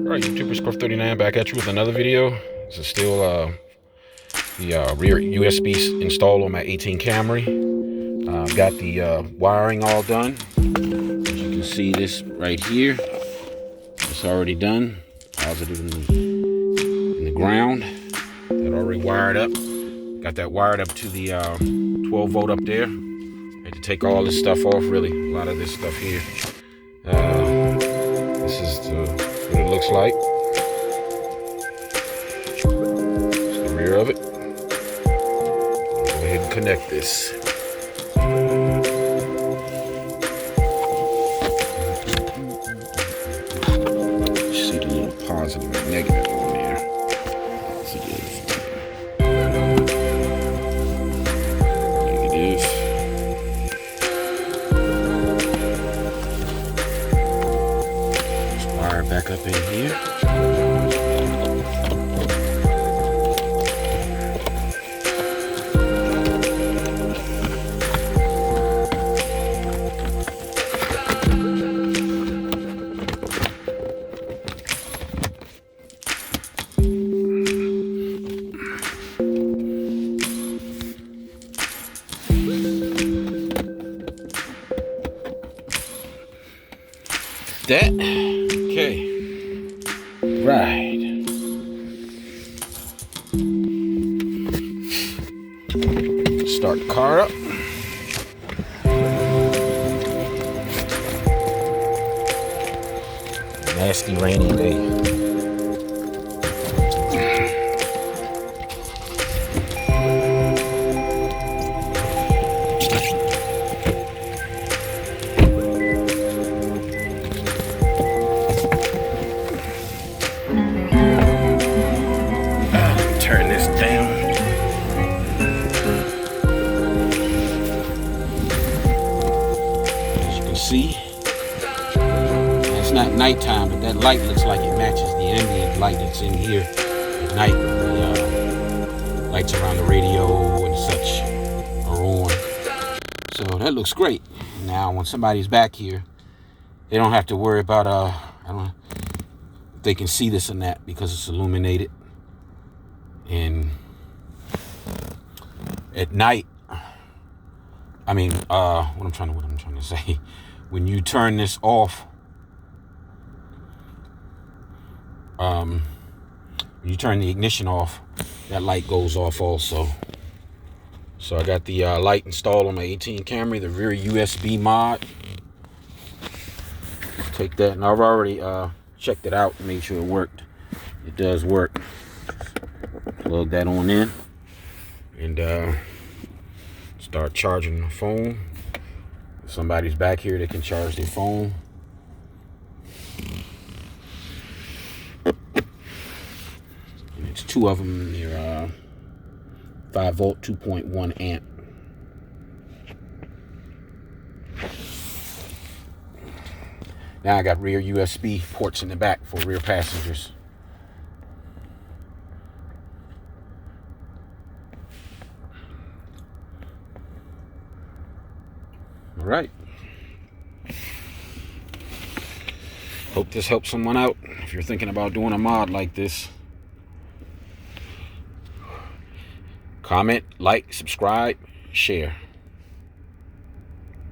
Alright, YouTuber Score 39 back at you with another video. This is still the rear USB installed on my 18 Camry. I've got the wiring all done. As you can see, this right here, it's already done. Positive in the ground. That already wired up. Got that wired up to the 12 volt up there. Had to take all this stuff off, really. A lot of this stuff here. This is what it looks like. It's the rear of it. Go ahead and connect this. You see the little positive and negative on there. Yes, it is. Negative. Just wire back up in here. That okay, right. Start the car up. Nasty rainy day. Turn this down. As you can see, it's not nighttime, but that light looks like it matches the ambient light that's in here at night. The lights around the radio and such are on. So that looks great. Now, when somebody's back here, they don't have to worry about they can see this and that because it's illuminated. And at night, I mean, what I'm trying to say, when you turn this off, when you turn the ignition off, that light goes off also. So I got the light installed on my 18 Camry, the rear USB mod. Take that, and I've already checked it out and made sure it worked. It does work. Plug that on in and start charging the phone. If somebody's back here, they can charge their phone. And it's two of them. They're 5 volt, 2.1 amp. Now I got rear USB ports in the back for rear passengers. All right. Hope this helps someone out if you're thinking about doing a mod like this. Comment, like, subscribe, share.